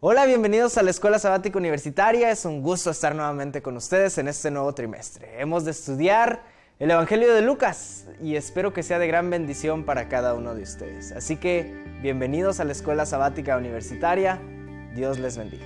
Hola, bienvenidos a la Escuela Sabática Universitaria. Es un gusto estar nuevamente con ustedes en este nuevo trimestre. Hemos de estudiar el Evangelio de Lucas y espero que sea de gran bendición para cada uno de ustedes. Así que, bienvenidos a la Escuela Sabática Universitaria. Dios les bendiga.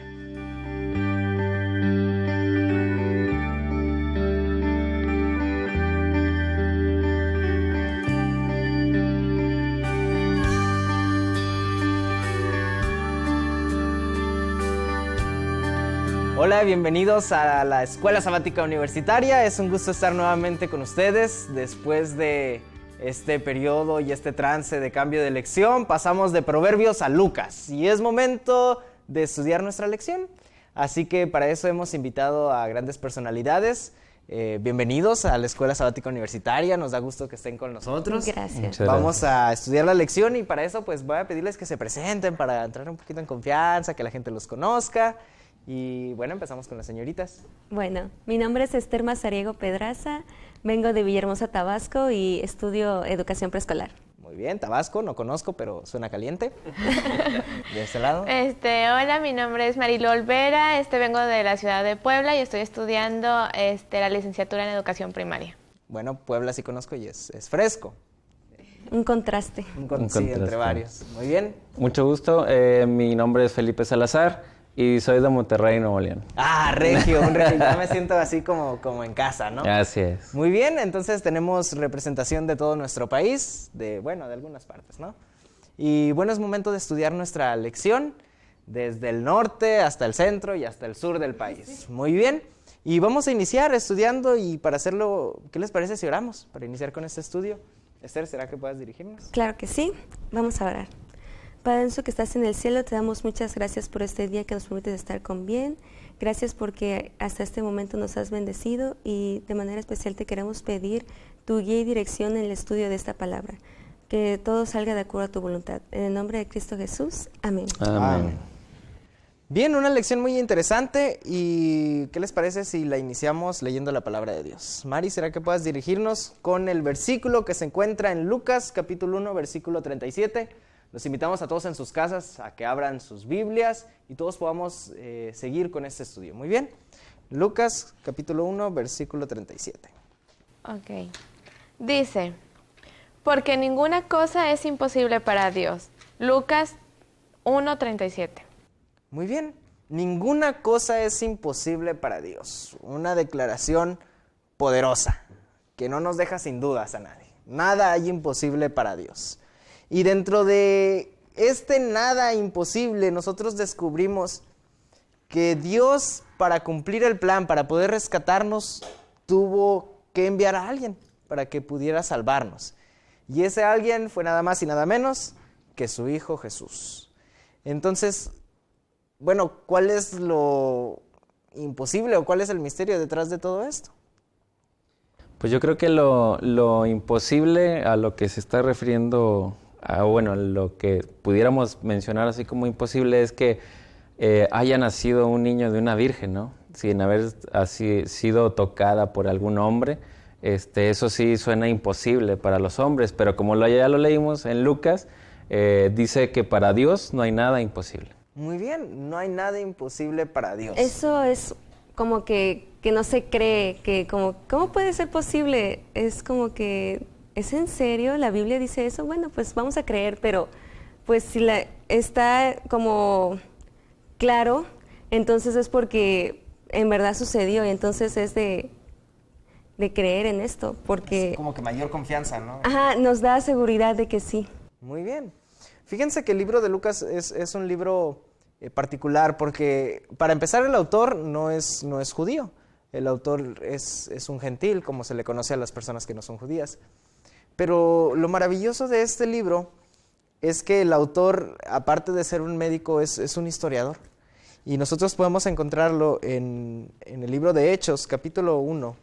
Hola, bienvenidos a la Escuela Sabática Universitaria. Es un gusto estar nuevamente con ustedes. Después de este periodo y este trance de cambio de lección, pasamos de Proverbios a Lucas y es momento de estudiar nuestra lección. Así que para eso hemos invitado a grandes personalidades. Bienvenidos a la Escuela Sabática Universitaria. Nos da gusto que estén con nosotros. Gracias. Vamos a estudiar la lección y para eso pues voy a pedirles que se presenten para entrar un poquito en confianza, que la gente los conozca. Y bueno, empezamos con las señoritas. Bueno, mi nombre es Esther Mazariego Pedraza, vengo de Villahermosa, Tabasco y estudio educación preescolar. Muy bien, Tabasco, no conozco, pero suena caliente. ¿De este lado? Hola, mi nombre es Marilo Olvera, vengo de la ciudad de Puebla y estoy estudiando la licenciatura en educación primaria. Bueno, Puebla sí conozco y es fresco. Un contraste. Un contraste entre varios. Muy bien. Mucho gusto, mi nombre es Felipe Salazar. Y soy de Monterrey, Nuevo León. Ah, regio, un regio. Ya me siento así como en casa, ¿no? Así es. Muy bien, entonces tenemos representación de todo nuestro país, de algunas partes, ¿no? Y bueno, es momento de estudiar nuestra lección desde el norte hasta el centro y hasta el sur del país. Muy bien, y vamos a iniciar estudiando y para hacerlo, ¿qué les parece si oramos para iniciar con este estudio? Esther, ¿será que puedas dirigirnos? Claro que sí, vamos a orar. Padre nuestro que estás en el cielo, te damos muchas gracias por este día que nos permites estar con bien. Gracias porque hasta este momento nos has bendecido y de manera especial te queremos pedir tu guía y dirección en el estudio de esta palabra. Que todo salga de acuerdo a tu voluntad. En el nombre de Cristo Jesús. Amén. Amén. Bien, una lección muy interesante y ¿qué les parece si la iniciamos leyendo la palabra de Dios? Mari, ¿será que puedas dirigirnos con el versículo que se encuentra en Lucas capítulo 1, versículo 37? Los invitamos a todos en sus casas a que abran sus Biblias y todos podamos seguir con este estudio. Muy bien. Lucas, capítulo 1, versículo 37. Ok. Dice, porque ninguna cosa es imposible para Dios. Lucas 1:37. Muy bien. Ninguna cosa es imposible para Dios. Una declaración poderosa que no nos deja sin dudas a nadie. Nada hay imposible para Dios. Y dentro de este nada imposible, nosotros descubrimos que Dios, para cumplir el plan, para poder rescatarnos, tuvo que enviar a alguien para que pudiera salvarnos. Y ese alguien fue nada más y nada menos que su Hijo Jesús. Entonces, bueno, ¿cuál es lo imposible o cuál es el misterio detrás de todo esto? Pues yo creo que lo imposible a lo que se está refiriendo, lo que pudiéramos mencionar así como imposible es que haya nacido un niño de una virgen, ¿no? Sin haber así sido tocada por algún hombre. Eso sí suena imposible para los hombres, pero como ya lo leímos en Lucas, dice que para Dios no hay nada imposible. Muy bien, no hay nada imposible para Dios. Eso es como que no se cree, que como, ¿cómo puede ser posible? Es como que, ¿es en serio? ¿La Biblia dice eso? Bueno, pues vamos a creer, pero pues si está como claro, entonces es porque en verdad sucedió y entonces es de creer en esto, porque... Es como que mayor confianza, ¿no? Ajá, nos da seguridad de que sí. Muy bien. Fíjense que el libro de Lucas es un libro particular porque, para empezar, el autor no es judío. El autor es un gentil, como se le conoce a las personas que no son judías. Pero lo maravilloso de este libro es que el autor, aparte de ser un médico, es un historiador. Y nosotros podemos encontrarlo en el libro de Hechos, capítulo 1.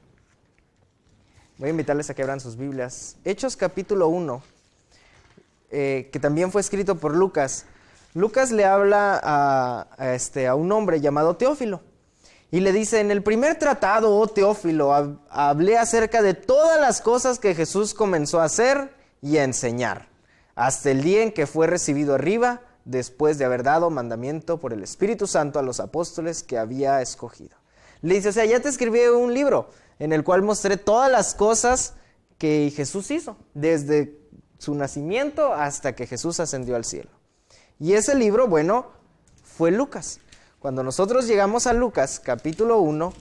Voy a invitarles a que abran sus Biblias. Hechos, capítulo 1, que también fue escrito por Lucas. Lucas le habla a un hombre llamado Teófilo. Y le dice, en el primer tratado, oh Teófilo, hablé acerca de todas las cosas que Jesús comenzó a hacer y a enseñar, hasta el día en que fue recibido arriba después de haber dado mandamiento por el Espíritu Santo a los apóstoles que había escogido. Le dice, o sea, ya te escribí un libro en el cual mostré todas las cosas que Jesús hizo, desde su nacimiento hasta que Jesús ascendió al cielo. Y ese libro, bueno, fue Lucas. Cuando nosotros llegamos a Lucas, capítulo 1,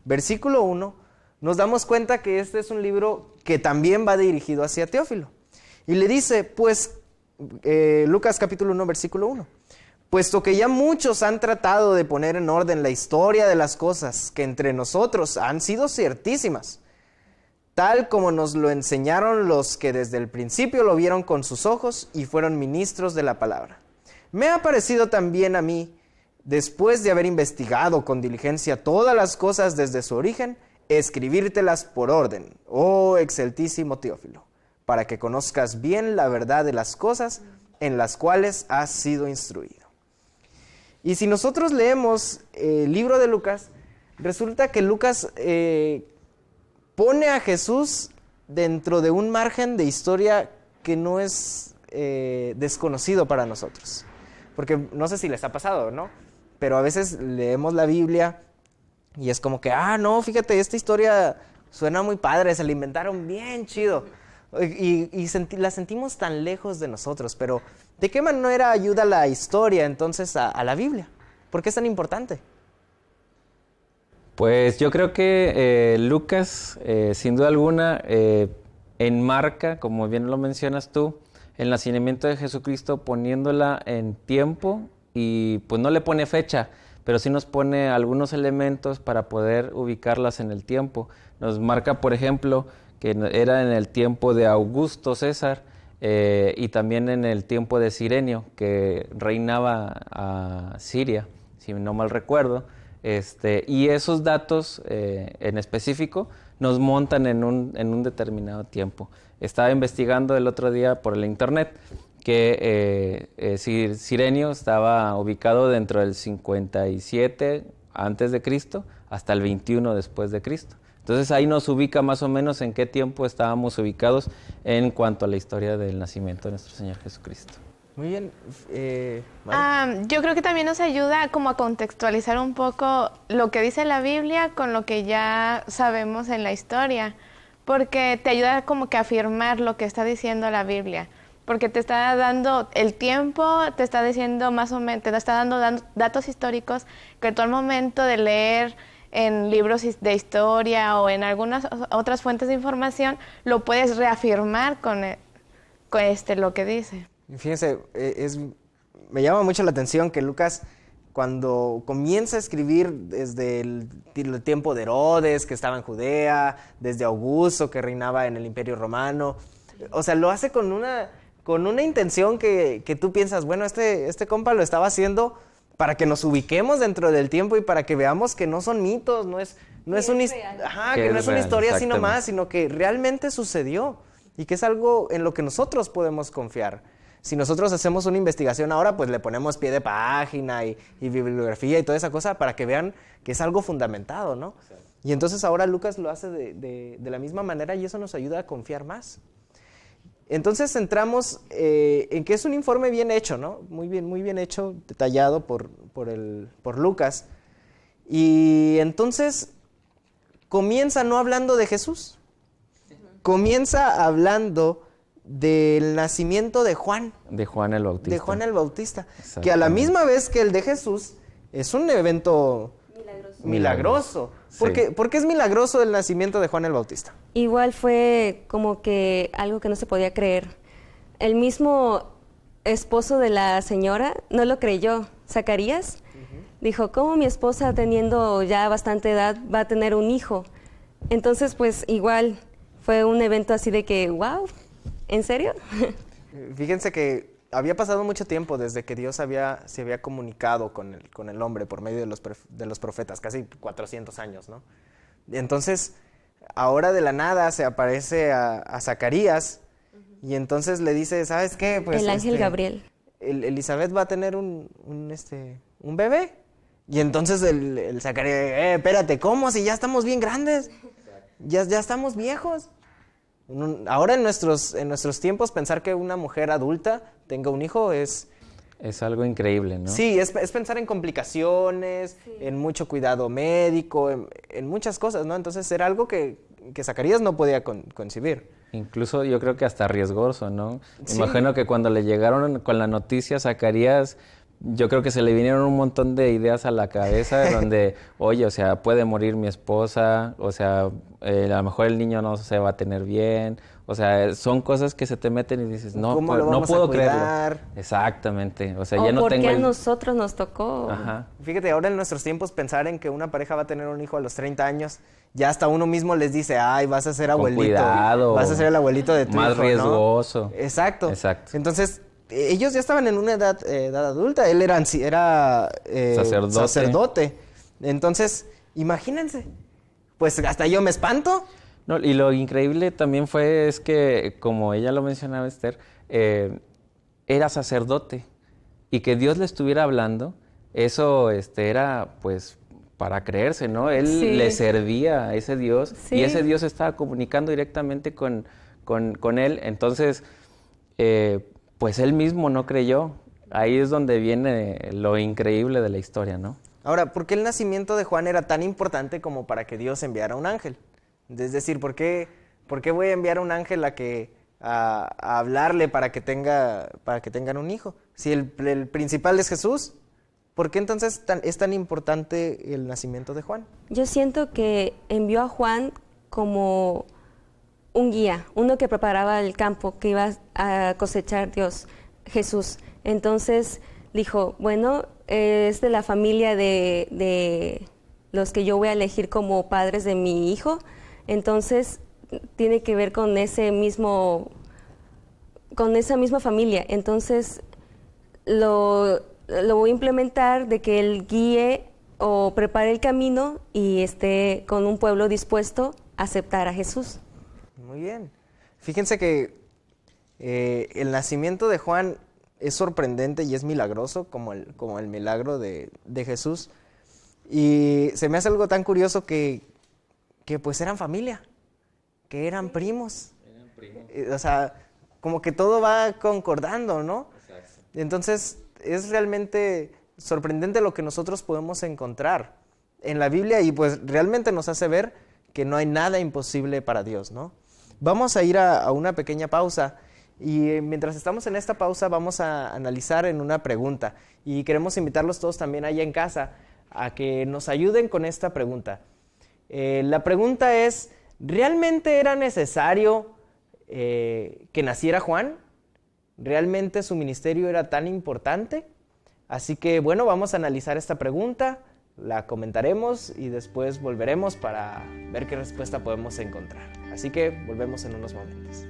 versículo 1, nos damos cuenta que este es un libro que también va dirigido hacia Teófilo. Y le dice, pues, Lucas capítulo 1, versículo 1, puesto que ya muchos han tratado de poner en orden la historia de las cosas que entre nosotros han sido ciertísimas, tal como nos lo enseñaron los que desde el principio lo vieron con sus ojos y fueron ministros de la palabra. Me ha parecido también a mí, después de haber investigado con diligencia todas las cosas desde su origen, escribírtelas por orden, oh exceltísimo Teófilo, para que conozcas bien la verdad de las cosas en las cuales has sido instruido. Y si nosotros leemos el libro de Lucas, resulta que Lucas pone a Jesús dentro de un margen de historia que no es desconocido para nosotros. Porque no sé si les ha pasado, ¿no? Pero a veces leemos la Biblia y es como que, no, fíjate, esta historia suena muy padre, se la inventaron bien chido. Y la sentimos tan lejos de nosotros, pero ¿de qué manera ayuda la historia entonces a la Biblia? ¿Por qué es tan importante? Pues yo creo que Lucas, sin duda alguna, enmarca, como bien lo mencionas tú, el nacimiento de Jesucristo poniéndola en tiempo y pues no le pone fecha, pero sí nos pone algunos elementos para poder ubicarlas en el tiempo. Nos marca, por ejemplo, que era en el tiempo de Augusto César y también en el tiempo de Cirenio, que reinaba a Siria, si no mal recuerdo. Y esos datos en específico nos montan en un determinado tiempo. Estaba investigando el otro día por el internet que Cirenio estaba ubicado dentro del 57 antes de Cristo hasta el 21 después de Cristo. Entonces ahí nos ubica más o menos en qué tiempo estábamos ubicados en cuanto a la historia del nacimiento de nuestro Señor Jesucristo. Muy bien. Yo creo que también nos ayuda como a contextualizar un poco lo que dice la Biblia con lo que ya sabemos en la historia, porque te ayuda como que a afirmar lo que está diciendo la Biblia, porque te está dando el tiempo, te está diciendo más o menos, te está dando datos históricos que tú al momento de leer en libros de historia o en algunas otras fuentes de información lo puedes reafirmar con lo que dice. Fíjense, me llama mucho la atención que Lucas, cuando comienza a escribir desde el tiempo de Herodes, que estaba en Judea, desde Augusto, que reinaba en el Imperio Romano, o sea, lo hace con una intención que tú piensas, bueno, este compa lo estaba haciendo para que nos ubiquemos dentro del tiempo y para que veamos que no son mitos, no es una historia así nomás, sino que realmente sucedió y que es algo en lo que nosotros podemos confiar. Si nosotros hacemos una investigación ahora, pues le ponemos pie de página y bibliografía y toda esa cosa para que vean que es algo fundamentado, ¿no? Sí. Y entonces ahora Lucas lo hace de la misma manera y eso nos ayuda a confiar más. Entonces centramos en que es un informe bien hecho, ¿no? Muy bien hecho, detallado por Lucas. Y entonces comienza no hablando de Jesús, comienza hablando del nacimiento de Juan. De Juan el Bautista. De Juan el Bautista, que a la misma vez que el de Jesús es un evento milagroso. Sí. ¿Por qué es milagroso el nacimiento de Juan el Bautista? Igual fue como que algo que no se podía creer. El mismo esposo de la señora no lo creyó. Zacarías dijo, ¿cómo mi esposa teniendo ya bastante edad va a tener un hijo? Entonces, pues igual fue un evento así de que, wow, ¿en serio? Fíjense que había pasado mucho tiempo desde que Dios se había comunicado con el hombre por medio de los profetas, casi 400 años, ¿no? Entonces, ahora de la nada se aparece a Zacarías y entonces le dice, ¿sabes qué? Pues, el ángel Gabriel. Elizabeth va a tener un bebé. Y entonces el Zacarías, espérate, ¿cómo? Si ya estamos bien grandes, ya estamos viejos. Ahora en nuestros tiempos pensar que una mujer adulta tenga un hijo es Es algo increíble, ¿no? Sí, es pensar en complicaciones, en mucho cuidado médico, en muchas cosas, ¿no? Entonces era algo que Zacarías no podía concebir. Incluso yo creo que hasta riesgoso, ¿no? Me Sí. imagino que cuando le llegaron con la noticia a Zacarías, yo creo que se le vinieron un montón de ideas a la cabeza donde, oye, o sea, puede morir mi esposa, o sea, a lo mejor el niño no se va a tener bien, o sea, son cosas que se te meten y dices, no, ¿Cómo lo no vamos a puedo cuidar? creerlo. Exactamente, o sea, O ya no por tengo qué a el... nosotros nos tocó. Ajá. Fíjate, ahora en nuestros tiempos pensar en que una pareja va a tener un hijo a los 30 años, ya hasta uno mismo les dice, ay, vas a ser abuelito. cuidado. Vas a ser el abuelito de tu Más hijo, ¿no? riesgoso. Exacto. Exacto. Entonces, ellos ya estaban en una edad adulta. Él era sacerdote. Entonces, imagínense. Pues hasta yo me espanto. No, y lo increíble también es que, como ella lo mencionaba, Esther, era sacerdote y que Dios le estuviera hablando, eso era pues para creerse, ¿no? Él Sí. le servía a ese Dios Sí. y ese Dios estaba comunicando directamente con él, entonces pues él mismo no creyó. Ahí es donde viene lo increíble de la historia, ¿no? Ahora, ¿por qué el nacimiento de Juan era tan importante como para que Dios enviara un ángel? Es decir, ¿por qué voy a enviar a un ángel a hablarle para que tengan un hijo? Si el principal es Jesús, ¿por qué entonces es tan importante el nacimiento de Juan? Yo siento que envió a Juan como un guía, uno que preparaba el campo que iba a cosechar Dios, Jesús. Entonces dijo, bueno, es de la familia de los que yo voy a elegir como padres de mi hijo, entonces tiene que ver con esa misma familia. Entonces lo voy a implementar de que él guíe o prepare el camino y esté con un pueblo dispuesto a aceptar a Jesús. Muy bien. Fíjense que el nacimiento de Juan es sorprendente y es milagroso como el milagro de Jesús. Y se me hace algo tan curioso que pues eran familia, que eran primos. O sea, como que todo va concordando, ¿no? Exacto. Entonces, es realmente sorprendente lo que nosotros podemos encontrar en la Biblia y pues realmente nos hace ver que no hay nada imposible para Dios, ¿no? Vamos a ir a una pequeña pausa y mientras estamos en esta pausa vamos a analizar en una pregunta y queremos invitarlos todos también allá en casa a que nos ayuden con esta pregunta. La pregunta es, ¿realmente era necesario que naciera Juan? ¿Realmente su ministerio era tan importante? Así que bueno, vamos a analizar esta pregunta, la comentaremos y después volveremos para ver qué respuesta podemos encontrar. Así que volvemos en unos momentos.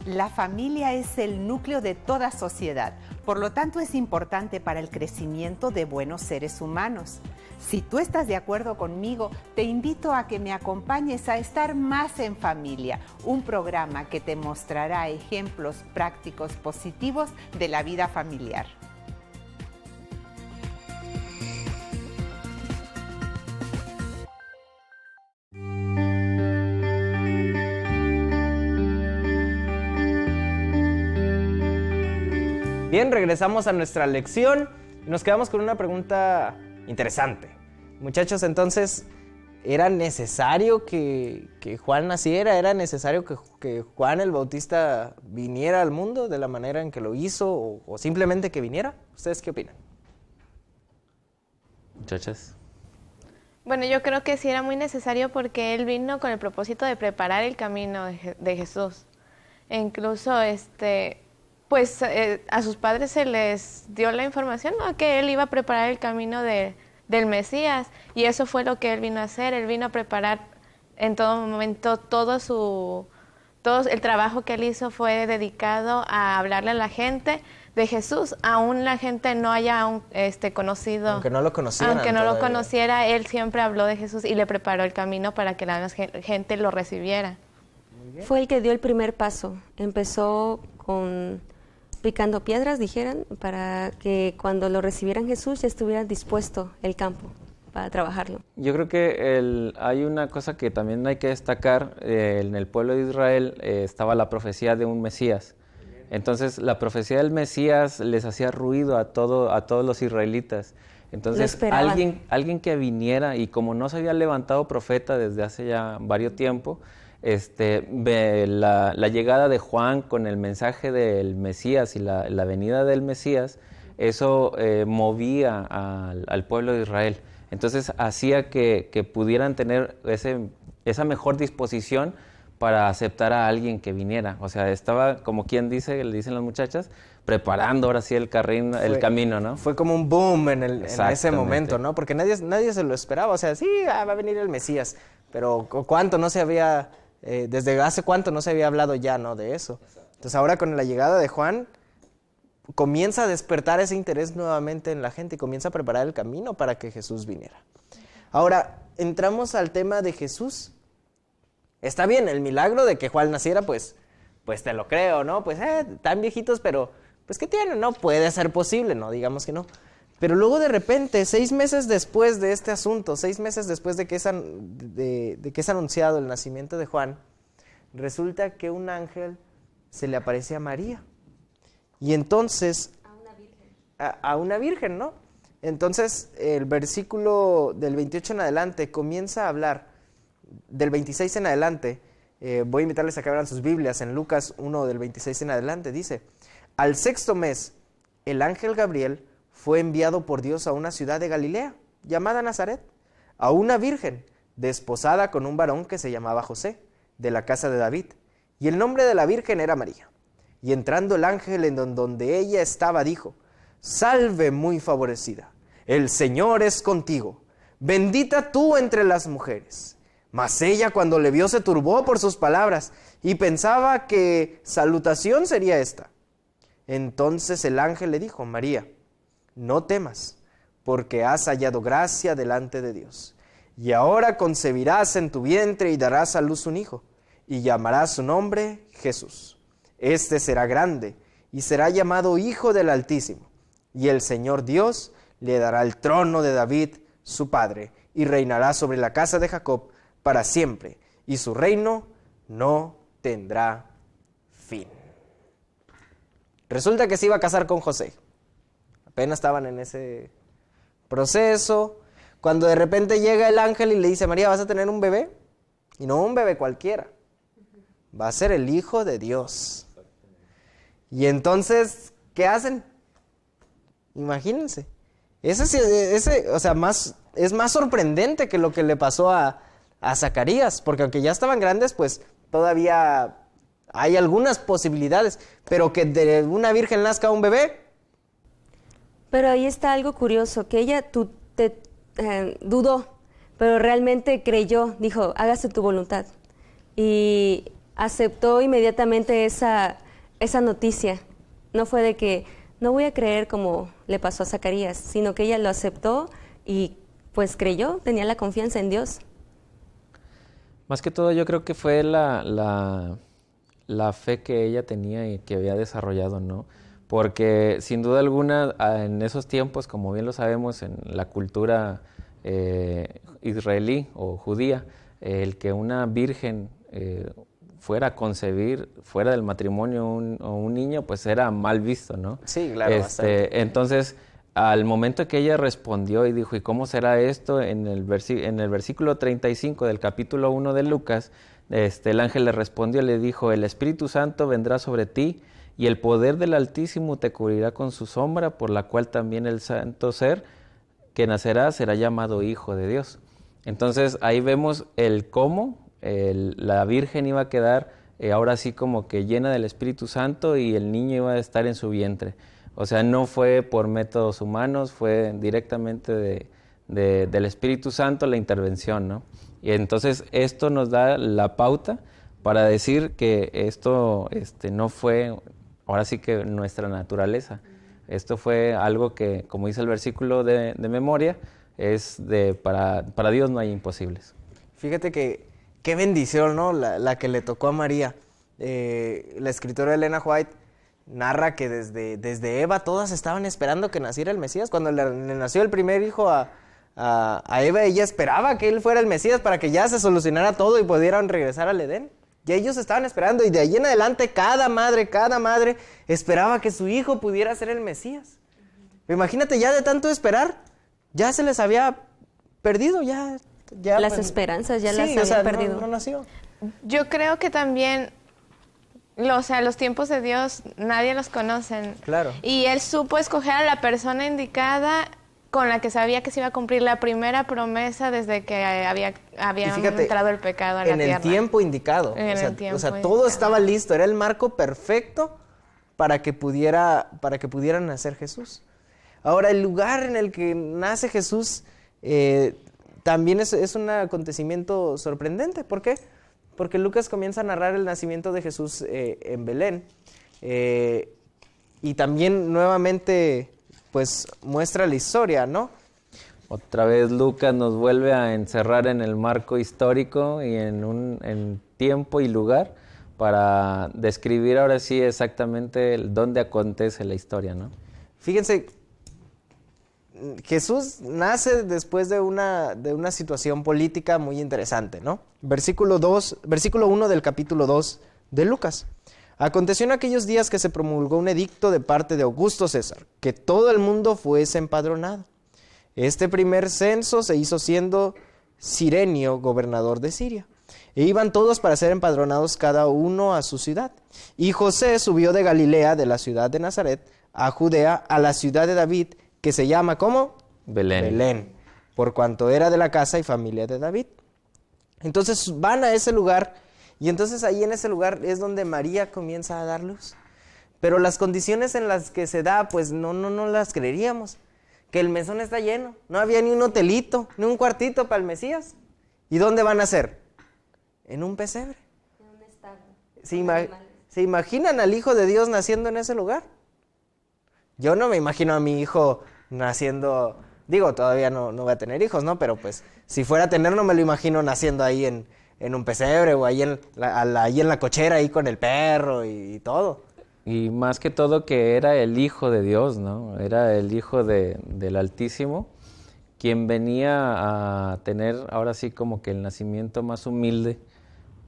La familia es el núcleo de toda sociedad, por lo tanto es importante para el crecimiento de buenos seres humanos. Si tú estás de acuerdo conmigo, te invito a que me acompañes a estar más en familia, un programa que te mostrará ejemplos prácticos positivos de la vida familiar. Bien, regresamos a nuestra lección y nos quedamos con una pregunta interesante. Muchachos, entonces, ¿era necesario que Juan naciera? ¿Era necesario que Juan el Bautista viniera al mundo de la manera en que lo hizo o simplemente que viniera? ¿Ustedes qué opinan? Muchachas. Bueno, yo creo que sí era muy necesario porque él vino con el propósito de preparar el camino de Jesús. E incluso, pues a sus padres se les dio la información, ¿no?, que él iba a preparar el camino del Mesías, y eso fue lo que él vino a hacer. Él vino a preparar en todo momento todo el trabajo que él hizo fue dedicado a hablarle a la gente de Jesús, aún la gente no haya conocido. Aunque no lo conocieran. Aunque no lo todavía. conociera, él siempre habló de Jesús y le preparó el camino para que la gente lo recibiera. Muy fue el que dio el primer paso. Empezó con picando piedras, dijeran, para que cuando lo recibieran Jesús ya estuviera dispuesto el campo para trabajarlo. Yo creo que hay una cosa que también hay que destacar. En el pueblo de Israel estaba la profecía de un Mesías. Entonces, la profecía del Mesías les hacía ruido a todos los israelitas. Entonces, alguien que viniera, y como no se había levantado profeta desde hace ya varios tiempo, la llegada de Juan con el mensaje del Mesías y la venida del Mesías, eso movía al pueblo de Israel. Entonces, hacía que pudieran tener esa mejor disposición para aceptar a alguien que viniera. O sea, estaba, como quien dice, le dicen las muchachas, preparando ahora sí el camino, ¿no? Fue como un boom en ese momento, ¿no? Porque nadie se lo esperaba. O sea, sí, va a venir el Mesías, pero ¿cuánto no se había, desde hace cuánto no se había hablado ya, ¿no? De eso. Entonces ahora con la llegada de Juan, comienza a despertar ese interés nuevamente en la gente y comienza a preparar el camino para que Jesús viniera. Ahora, entramos al tema de Jesús. Está bien, el milagro de que Juan naciera, pues te lo creo, ¿no? Pues, tan viejitos, pero, pues, ¿qué tienen? No puede ser posible, ¿no? Digamos que no. Pero luego, de repente, 6 meses después de este asunto, 6 meses después de que es anunciado el nacimiento de Juan, resulta que un ángel se le aparece a María. Y entonces... A una virgen. A una virgen, ¿no? Entonces, el versículo del 28 en adelante comienza a hablar. Del 26 en adelante, voy a invitarles a que abran sus Biblias en Lucas 1 del 26 en adelante, dice: al 6º mes, el ángel Gabriel fue enviado por Dios a una ciudad de Galilea, llamada Nazaret, a una virgen, desposada con un varón que se llamaba José, de la casa de David, y el nombre de la virgen era María. Y entrando el ángel en donde ella estaba, dijo: salve muy favorecida, el Señor es contigo, bendita tú entre las mujeres. Mas ella, cuando le vio, se turbó por sus palabras y pensaba que salutación sería esta. Entonces el ángel le dijo: María, no temas, porque has hallado gracia delante de Dios. Y ahora concebirás en tu vientre y darás a luz un hijo, y llamarás su nombre Jesús. Este será grande y será llamado Hijo del Altísimo. Y el Señor Dios le dará el trono de David, su padre, y reinará sobre la casa de Jacob para siempre, y su reino no tendrá fin. Resulta que se iba a casar con José. Apenas estaban en ese proceso, cuando de repente llega el ángel y le dice: María, vas a tener un bebé, y no un bebé cualquiera, va a ser el Hijo de Dios. Y entonces, ¿qué hacen? Imagínense. O sea, es más sorprendente que lo que le pasó a Zacarías, porque aunque ya estaban grandes, pues todavía hay algunas posibilidades, pero que de una virgen nazca un bebé. Pero ahí está algo curioso, que ella dudó, pero realmente creyó, dijo: hágase tu voluntad, y aceptó inmediatamente esa noticia. No fue de que no voy a creer como le pasó a Zacarías, sino que ella lo aceptó y pues creyó, tenía la confianza en Dios. Más que todo, yo creo que fue la fe que ella tenía y que había desarrollado, ¿no? Porque sin duda alguna, en esos tiempos, como bien lo sabemos, en la cultura israelí o judía, el que una virgen fuera a concebir fuera del matrimonio un niño, pues era mal visto, ¿no? Sí, claro, bastante. Entonces, al momento que ella respondió y dijo: ¿y cómo será esto? En el versículo 35 del capítulo 1 de Lucas, el ángel le respondió y le dijo: el Espíritu Santo vendrá sobre ti, y el poder del Altísimo te cubrirá con su sombra, por la cual también el santo ser que nacerá será llamado Hijo de Dios. Entonces, ahí vemos el cómo la Virgen iba a quedar ahora sí como que llena del Espíritu Santo, y el niño iba a estar en su vientre. O sea, no fue por métodos humanos, fue directamente del Espíritu Santo la intervención, ¿no? Y entonces esto nos da la pauta para decir que esto no fue, ahora sí que nuestra naturaleza. Esto fue algo que, como dice el versículo de memoria, para Dios no hay imposibles. Fíjate que qué bendición, ¿no? La que le tocó a María. La escritora Elena White narra que desde Eva todas estaban esperando que naciera el Mesías. Cuando le nació el primer hijo a Eva, ella esperaba que él fuera el Mesías para que ya se solucionara todo y pudieran regresar al Edén. Y ellos estaban esperando, y de ahí en adelante cada madre esperaba que su hijo pudiera ser el Mesías. Imagínate, ya de tanto esperar, ya se les había perdido, ya las pues, esperanzas ya sí, las habían perdido. No nació. Yo creo que también, los tiempos de Dios nadie los conoce. Claro. Y Él supo escoger a la persona indicada con la que sabía que se iba a cumplir la primera promesa desde que había entrado el pecado a la tierra. En el tiempo indicado. Todo estaba listo. Era el marco perfecto para que pudiera nacer Jesús. Ahora, el lugar en el que nace Jesús también es un acontecimiento sorprendente. ¿Por qué? Porque Lucas comienza a narrar el nacimiento de Jesús en Belén. Y también nuevamente pues muestra la historia, ¿no? Otra vez Lucas nos vuelve a encerrar en el marco histórico y en tiempo y lugar para describir ahora sí exactamente dónde acontece la historia, ¿no? Fíjense, Jesús nace después de una situación política muy interesante, ¿no? Versículo 1 del capítulo 2 de Lucas. Aconteció en aquellos días que se promulgó un edicto de parte de Augusto César, que todo el mundo fuese empadronado. Este primer censo se hizo siendo Cirenio gobernador de Siria. E iban todos para ser empadronados cada uno a su ciudad. Y José subió de Galilea, de la ciudad de Nazaret, a Judea, a la ciudad de David, que se llama, ¿cómo? Belén, por cuanto era de la casa y familia de David. Entonces van a ese lugar, y entonces ahí en ese lugar es donde María comienza a dar luz. Pero las condiciones en las que se da, pues no las creeríamos. Que el mesón está lleno, no había ni un hotelito, ni un cuartito para el Mesías. ¿Y dónde van a ser? En un pesebre. En un establo. ¿Se imaginan al Hijo de Dios naciendo en ese lugar? Yo no me imagino a mi hijo naciendo, digo, todavía no voy a tener hijos, ¿no? Pero pues, si fuera a tener, no me lo imagino naciendo ahí en un pesebre o ahí en la cochera, ahí con el perro y todo. Y más que todo que era el Hijo de Dios, ¿no? Era el Hijo del Altísimo, quien venía a tener ahora sí como que el nacimiento más humilde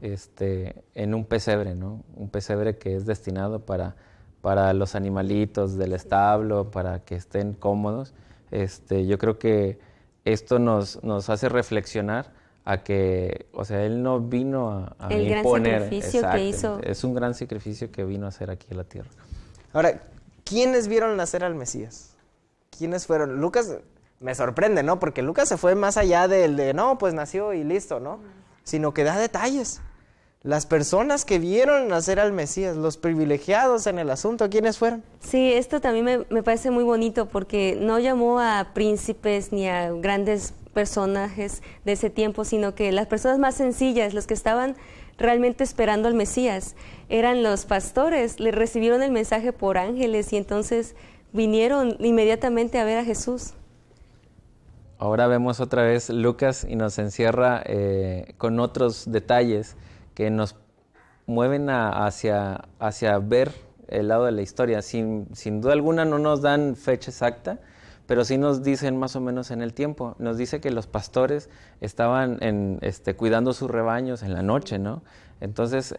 en un pesebre, ¿no? Un pesebre que es destinado para los animalitos del establo, para que estén cómodos. Yo creo que esto nos hace reflexionar a que, o sea, Él no vino a el imponer. Gran sacrificio que hizo. Es un gran sacrificio que vino a hacer aquí en la tierra. Ahora, ¿quiénes vieron nacer al Mesías? ¿Quiénes fueron? Lucas me sorprende, ¿no? Porque Lucas se fue más allá no, pues nació y listo, ¿no? Sino que da detalles. Las personas que vieron nacer al Mesías, los privilegiados en el asunto, ¿quiénes fueron? Sí, esto también me parece muy bonito porque no llamó a príncipes ni a grandes personajes de ese tiempo, sino que las personas más sencillas, los que estaban realmente esperando al Mesías, eran los pastores. Le recibieron el mensaje por ángeles y entonces vinieron inmediatamente a ver a Jesús. Ahora vemos otra vez Lucas y nos encierra con otros detalles que nos mueven hacia ver el lado de la historia. Sin duda alguna no nos dan fecha exacta, pero sí nos dicen más o menos en el tiempo. Nos dice que los pastores estaban cuidando sus rebaños en la noche, ¿no? Entonces,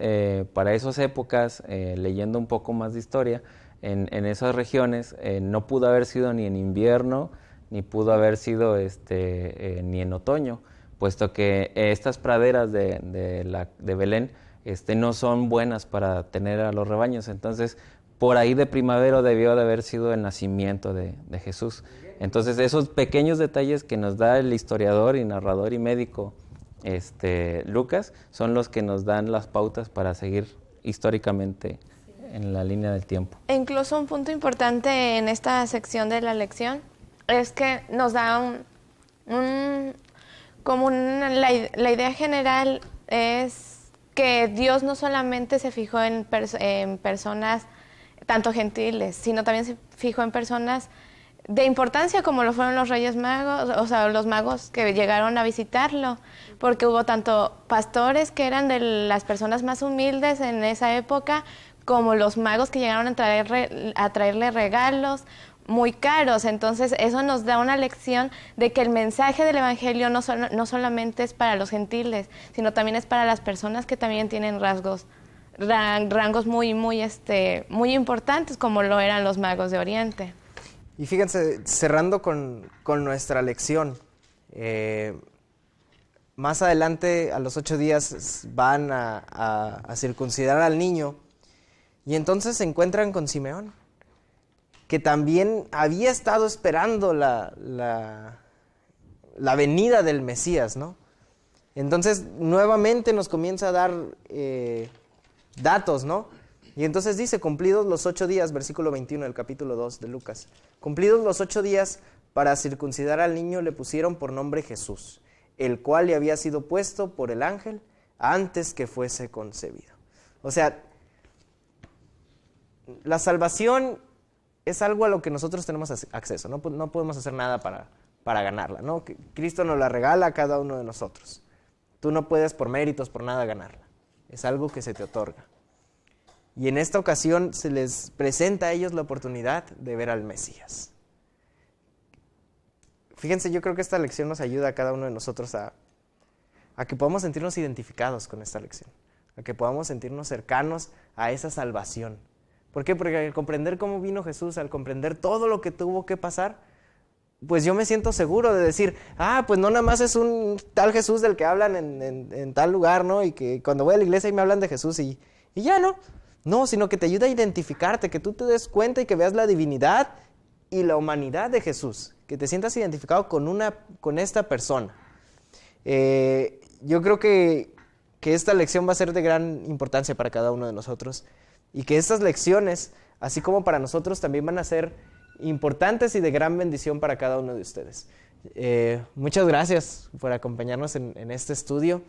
para esas épocas, leyendo un poco más de historia, en esas regiones no pudo haber sido ni en invierno, ni pudo haber sido ni en otoño, puesto que estas praderas de Belén no son buenas para tener a los rebaños. Entonces, por ahí de primavera debió de haber sido el nacimiento de Jesús. Entonces, esos pequeños detalles que nos da el historiador y narrador y médico Lucas son los que nos dan las pautas para seguir históricamente en la línea del tiempo. E incluso un punto importante en esta sección de la lección es que nos da la idea general es que Dios no solamente se fijó en personas tanto gentiles, sino también se fijó en personas de importancia como lo fueron los Reyes Magos, o sea, los magos que llegaron a visitarlo, porque hubo tanto pastores que eran de las personas más humildes en esa época, como los magos que llegaron a traerle regalos muy caros. Entonces eso nos da una lección de que el mensaje del Evangelio no solamente es para los gentiles, sino también es para las personas que también tienen rangos muy importantes, como lo eran los magos de Oriente. Y fíjense, cerrando con nuestra lección, más adelante, a los 8 días, van a circuncidar al niño, y entonces se encuentran con Simeón, que también había estado esperando la venida del Mesías, ¿no? Entonces, nuevamente nos comienza a dar datos, ¿no? Y entonces dice, cumplidos los 8 días, versículo 21 del capítulo 2 de Lucas, cumplidos los 8 días para circuncidar al niño, le pusieron por nombre Jesús, el cual le había sido puesto por el ángel antes que fuese concebido. O sea, la salvación es algo a lo que nosotros tenemos acceso, no podemos hacer nada para ganarla, ¿no? Cristo nos la regala a cada uno de nosotros. Tú no puedes por méritos, por nada ganarla. Es algo que se te otorga. Y en esta ocasión se les presenta a ellos la oportunidad de ver al Mesías. Fíjense, yo creo que esta lección nos ayuda a cada uno de nosotros a que podamos sentirnos identificados con esta lección, a que podamos sentirnos cercanos a esa salvación. ¿Por qué? Porque al comprender cómo vino Jesús, al comprender todo lo que tuvo que pasar, pues yo me siento seguro de decir, pues no nada más es un tal Jesús del que hablan en tal lugar, ¿no? Y que cuando voy a la iglesia ahí me hablan de Jesús y ya, ¿no? No, sino que te ayuda a identificarte, que tú te des cuenta y que veas la divinidad y la humanidad de Jesús, que te sientas identificado con esta persona. Yo creo que esta lección va a ser de gran importancia para cada uno de nosotros y que estas lecciones, así como para nosotros, también van a ser importantes y de gran bendición para cada uno de ustedes. Muchas gracias por acompañarnos en este estudio.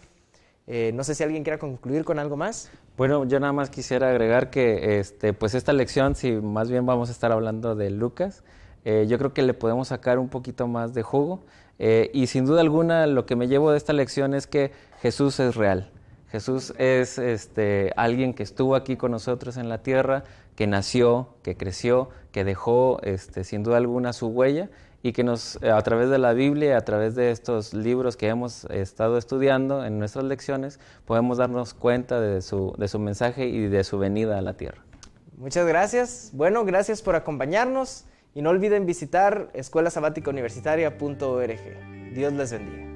No sé si alguien quiera concluir con algo más. Bueno, yo nada más quisiera agregar que pues esta lección, si más bien vamos a estar hablando de Lucas, yo creo que le podemos sacar un poquito más de jugo. Y sin duda alguna lo que me llevo de esta lección es que Jesús es real. Jesús es alguien que estuvo aquí con nosotros en la tierra, que nació, que creció, que dejó sin duda alguna su huella y que a través de la Biblia, a través de estos libros que hemos estado estudiando en nuestras lecciones, podemos darnos cuenta de su mensaje y de su venida a la tierra. Muchas gracias. Bueno, gracias por acompañarnos y no olviden visitar escuelasabaticauniversitaria.org. Dios les bendiga.